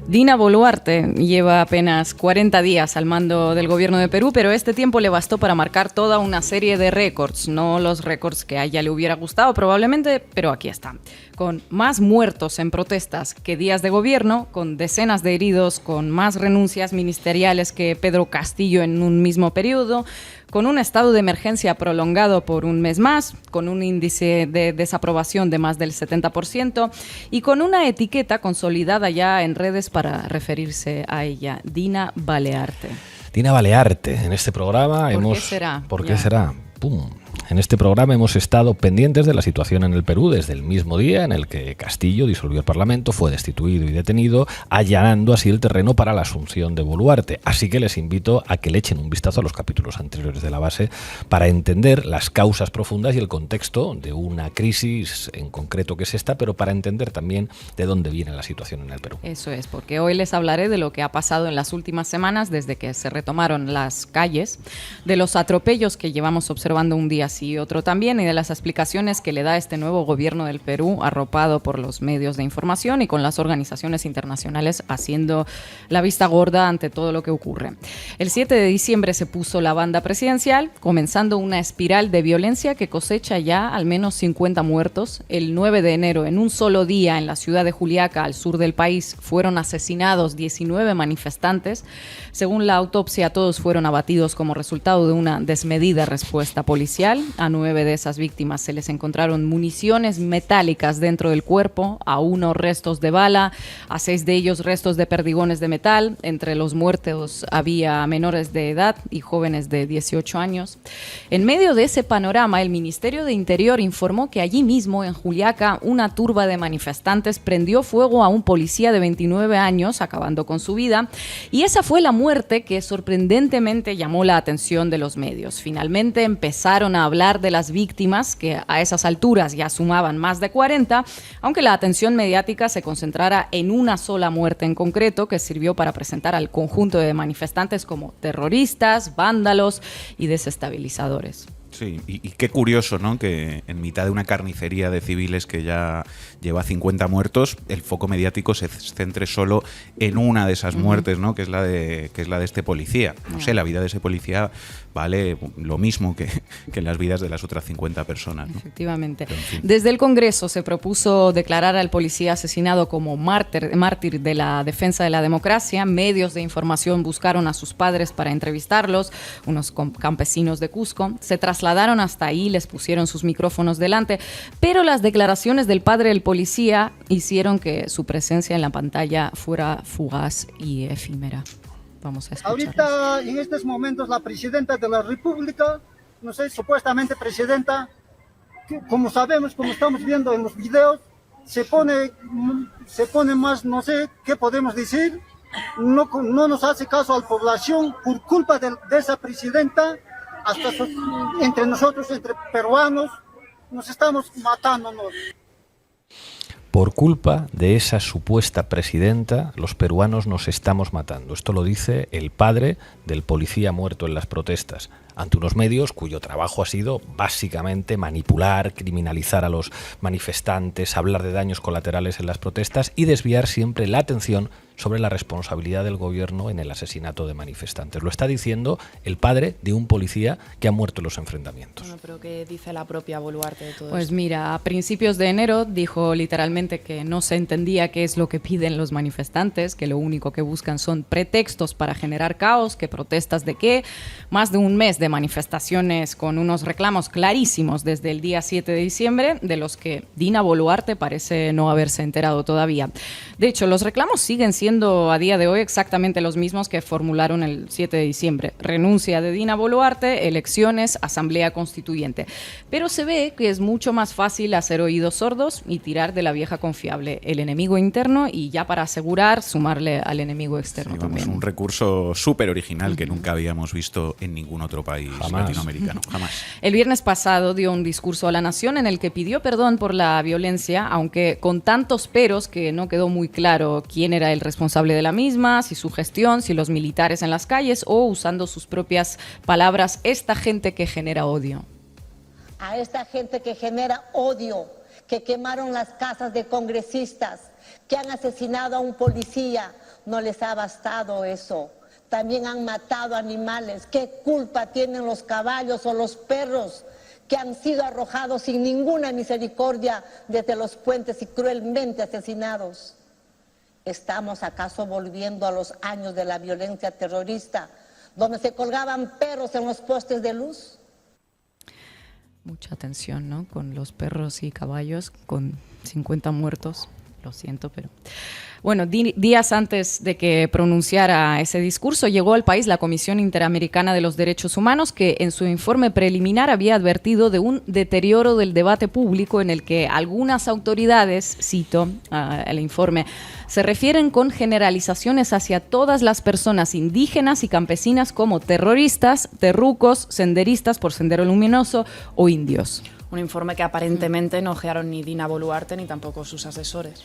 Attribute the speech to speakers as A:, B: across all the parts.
A: Dina Boluarte lleva apenas 40 días al mando del gobierno de Perú, pero este tiempo le bastó para marcar toda una serie de récords, no los récords que a ella le hubiera gustado probablemente, pero aquí está. Con más muertos en protestas que días de gobierno, con decenas de heridos, con más renuncias ministeriales que Pedro Castillo en un mismo periodo, con un estado de emergencia prolongado por un mes más, con un índice de desaprobación de más del 70% y con una etiqueta consolidada ya en redes para referirse a ella, Dina Balearte.
B: Dina Balearte, en este programa
A: ¿Por qué será?
B: ¿Por qué será? ¡Pum! En este programa hemos estado pendientes de la situación en el Perú desde el mismo día en el que Castillo disolvió el Parlamento, fue destituido y detenido, allanando así el terreno para la asunción de Boluarte. Así que les invito a que le echen un vistazo a los capítulos anteriores de La Base para entender las causas profundas y el contexto de una crisis en concreto que es esta, pero para entender también de dónde viene la situación en el Perú.
A: Eso es, porque hoy les hablaré de lo que ha pasado en las últimas semanas desde que se retomaron las calles, de los atropellos que llevamos observando un día y otro también, y de las explicaciones que le da este nuevo gobierno del Perú, arropado por los medios de información y con las organizaciones internacionales haciendo la vista gorda ante todo lo que ocurre. El 7 de diciembre se puso la banda presidencial, comenzando una espiral de violencia que cosecha ya al menos 50 muertos. El 9 de enero, en un solo día, en la ciudad de Juliaca, al sur del país, fueron asesinados 19 manifestantes. Según la autopsia, todos fueron abatidos como resultado de una desmedida respuesta policial. A 9 de esas víctimas se les encontraron municiones metálicas dentro del cuerpo, a 1 restos de bala, a 6 de ellos restos de perdigones de metal. Entre los muertos había menores de edad y jóvenes de 18 años. En medio de ese panorama, el Ministerio de Interior informó que allí mismo, en Juliaca, una turba de manifestantes prendió fuego a un policía de 29 años, acabando con su vida, y esa fue la muerte que sorprendentemente llamó la atención de los medios. Finalmente empezaron a hablar de las víctimas, que a esas alturas ya sumaban más de 40, aunque la atención mediática se concentrara en una sola muerte en concreto, que sirvió para presentar al conjunto de manifestantes como terroristas, vándalos y desestabilizadores.
C: Sí, y qué curioso, ¿no?, que en mitad de una carnicería de civiles que ya lleva 50 muertos, el foco mediático se centre solo en una de esas muertes, ¿no?, que es la de este policía. No sé, la vida de ese policía vale lo mismo que las vidas de las otras 50 personas, ¿no?
A: Efectivamente.
C: Pero, en fin.
A: Desde el Congreso se propuso declarar al policía asesinado como mártir de la defensa de la democracia. Medios de información buscaron a sus padres para entrevistarlos, unos campesinos de Cusco. Se trasladaron hasta ahí, les pusieron sus micrófonos delante, pero las declaraciones del padre del policía hicieron que su presencia en la pantalla fuera fugaz y efímera. Vamos a escucharlos.
D: Ahorita, en estos momentos, la presidenta de la República, no sé, supuestamente presidenta, que, como sabemos, como estamos viendo en los videos, se pone más, no sé qué podemos decir, no nos hace caso a la población por culpa de esa presidenta. Hasta entre nosotros, entre peruanos, nos estamos matándonos.
B: Por culpa de esa supuesta presidenta, los peruanos nos estamos matando. Esto lo dice el padre del policía muerto en las protestas, ante unos medios cuyo trabajo ha sido básicamente manipular, criminalizar a los manifestantes, hablar de daños colaterales en las protestas y desviar siempre la atención sobre la responsabilidad del gobierno en el asesinato de manifestantes. Lo está diciendo el padre de un policía que ha muerto en los enfrentamientos.
E: Bueno, pero ¿qué dice la propia Boluarte de todo
A: Pues
E: esto?
A: mira, a principios de enero dijo literalmente que no se entendía qué es lo que piden los manifestantes, que lo único que buscan son pretextos para generar caos, que protestas de qué. Más de un mes de manifestaciones con unos reclamos clarísimos desde el día 7 de diciembre, de los que Dina Boluarte parece no haberse enterado todavía. De hecho, los reclamos siguen siendo a día de hoy exactamente los mismos que formularon el 7 de diciembre. Renuncia de Dina Boluarte, elecciones, asamblea constituyente. Pero se ve que es mucho más fácil hacer oídos sordos y tirar de la vieja confiable, el enemigo interno, y ya para asegurar, sumarle al enemigo externo también.
C: Un recurso súper original que nunca habíamos visto en ningún otro país latinoamericano. Jamás.
A: El viernes pasado dio un discurso a la nación en el que pidió perdón por la violencia, aunque con tantos peros que no quedó muy claro quién era el responsable de la misma, si su gestión, si los militares en las calles o, usando sus propias palabras, esta gente que genera odio.
F: A esta gente que genera odio, que quemaron las casas de congresistas, que han asesinado a un policía, no les ha bastado eso. También han matado animales. ¿Qué culpa tienen los caballos o los perros que han sido arrojados sin ninguna misericordia desde los puentes y cruelmente asesinados? ¿Estamos acaso volviendo a los años de la violencia terrorista, donde se colgaban perros en los postes de luz?
A: Mucha atención, ¿no? Con los perros y caballos, con 50 muertos. Lo siento, pero... Bueno, días antes de que pronunciara ese discurso, llegó al país la Comisión Interamericana de los Derechos Humanos, que en su informe preliminar había advertido de un deterioro del debate público en el que algunas autoridades, cito el informe, se refieren con generalizaciones hacia todas las personas indígenas y campesinas como terroristas, terrucos, senderistas por Sendero Luminoso o indios.
E: Un informe que aparentemente no ojearon ni Dina Boluarte ni tampoco sus asesores.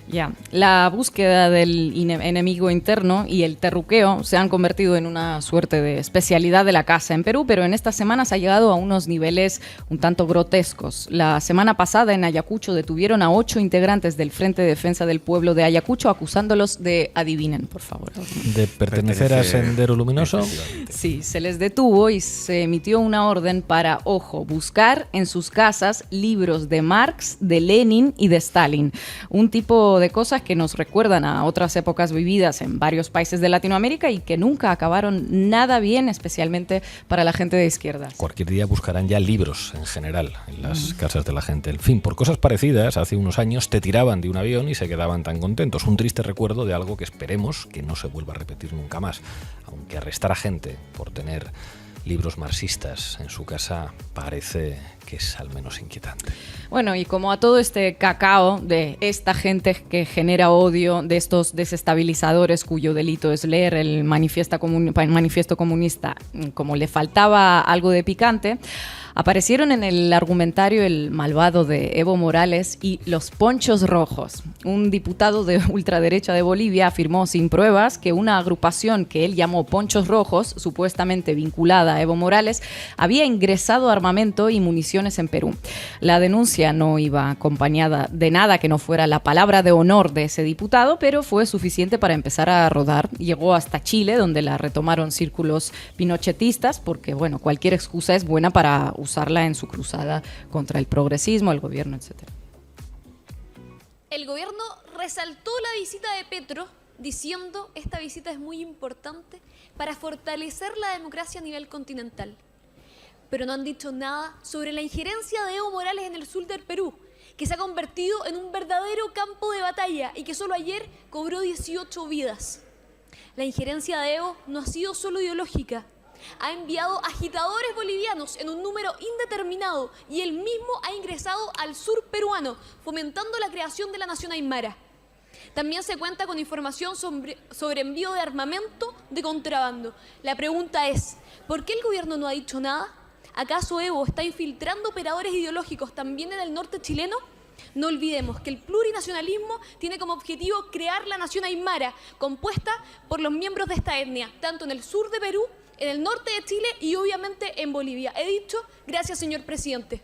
A: Ya, la búsqueda del enemigo interno y el terruqueo se han convertido en una suerte de especialidad de la casa en Perú, pero en estas semanas ha llegado a unos niveles un tanto grotescos. La semana pasada en Ayacucho detuvieron a 8 integrantes del Frente de Defensa del Pueblo de Ayacucho acusándolos de, adivinen, por favor.
B: ¿De pertenecer a Sendero Luminoso?
A: Sí, se les detuvo y se emitió una orden para, ojo, buscar en sus casas libros de Marx, de Lenin y de Stalin. Un tipo de cosas que nos recuerdan a otras épocas vividas en varios países de Latinoamérica y que nunca acabaron nada bien, especialmente para la gente de izquierdas.
B: Cualquier día buscarán ya libros en general en las casas de la gente. En fin, por cosas parecidas, hace unos años te tiraban de un avión y se quedaban tan contentos. Un triste recuerdo de algo que esperemos que no se vuelva a repetir nunca más. Aunque arrestar a gente por tener libros marxistas en su casa parece que es al menos inquietante.
A: Bueno, y como a todo este cacao de esta gente que genera odio, de estos desestabilizadores cuyo delito es leer el manifiesto comunista, como le faltaba algo de picante, aparecieron en el argumentario el malvado de Evo Morales y los ponchos rojos. Un diputado de ultraderecha de Bolivia afirmó sin pruebas que una agrupación que él llamó Ponchos Rojos, supuestamente vinculada a Evo Morales, había ingresado armamento y municiones en Perú. La denuncia no iba acompañada de nada que no fuera la palabra de honor de ese diputado, pero fue suficiente para empezar a rodar. Llegó hasta Chile, donde la retomaron círculos pinochetistas, porque bueno, cualquier excusa es buena para usarla en su cruzada contra el progresismo, el gobierno, etc.
G: El gobierno resaltó la visita de Petro diciendo esta visita es muy importante para fortalecer la democracia a nivel continental. Pero no han dicho nada sobre la injerencia de Evo Morales en el sur del Perú, que se ha convertido en un verdadero campo de batalla y que solo ayer cobró 18 vidas. La injerencia de Evo no ha sido solo ideológica. Ha enviado agitadores bolivianos en un número indeterminado y él mismo ha ingresado al sur peruano, fomentando la creación de la nación aymara. También se cuenta con información sobre envío de armamento de contrabando. La pregunta es, ¿por qué el gobierno no ha dicho nada? ¿Acaso Evo está infiltrando operadores ideológicos también en el norte chileno? No olvidemos que el plurinacionalismo tiene como objetivo crear la nación aymara, compuesta por los miembros de esta etnia, tanto en el sur de Perú, en el norte de Chile y obviamente en Bolivia. He dicho, gracias señor presidente.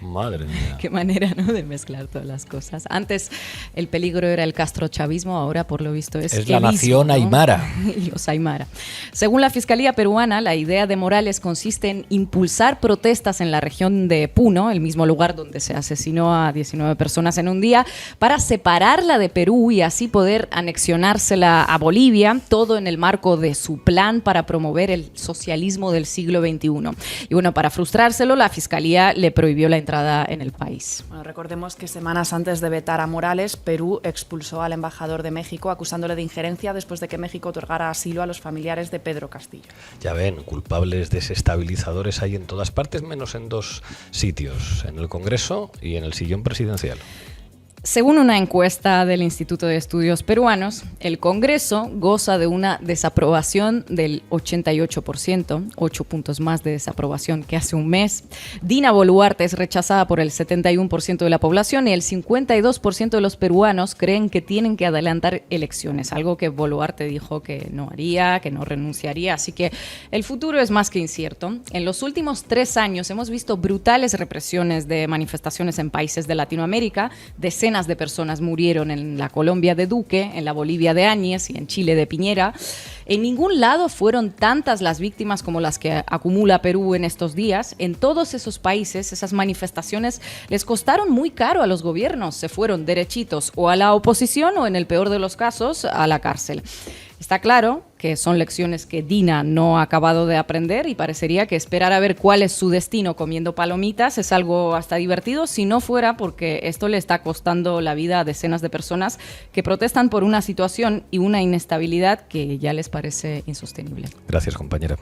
B: Madre mía.
A: Qué manera, ¿no?, de mezclar todas las cosas. Antes el peligro era el castrochavismo, ahora por lo visto es
B: la nación, ¿no?, aymara.
A: Y los aymara. Según la Fiscalía peruana, la idea de Morales consiste en impulsar protestas en la región de Puno, el mismo lugar donde se asesinó a 19 personas en un día, para separarla de Perú y así poder anexionársela a Bolivia, todo en el marco de su plan para promover el socialismo del siglo XXI. Y bueno, para frustrárselo, la Fiscalía le prohibió la entrada en el país.
E: Bueno, recordemos que semanas antes de vetar a Morales, Perú expulsó al embajador de México acusándole de injerencia después de que México otorgara asilo a los familiares de Pedro Castillo.
B: Ya ven, culpables desestabilizadores hay en todas partes, menos en 2 sitios, en el Congreso y en el sillón presidencial.
A: Según una encuesta del Instituto de Estudios Peruanos, el Congreso goza de una desaprobación del 88%, 8 puntos más de desaprobación que hace un mes. Dina Boluarte es rechazada por el 71% de la población y el 52% de los peruanos creen que tienen que adelantar elecciones, algo que Boluarte dijo que no haría, que no renunciaría, así que el futuro es más que incierto. En los últimos 3 años hemos visto brutales represiones de manifestaciones en países de Latinoamérica, decenas decenas de personas murieron en la Colombia de Duque, en la Bolivia de Áñez y en Chile de Piñera. En ningún lado fueron tantas las víctimas como las que acumula Perú en estos días. En todos esos países, esas manifestaciones les costaron muy caro a los gobiernos. Se fueron derechitos o a la oposición o, en el peor de los casos, a la cárcel. Está claro que son lecciones que Dina no ha acabado de aprender y parecería que esperar a ver cuál es su destino comiendo palomitas es algo hasta divertido, si no fuera porque esto le está costando la vida a decenas de personas que protestan por una situación y una inestabilidad que ya les parece insostenible.
B: Gracias, compañera.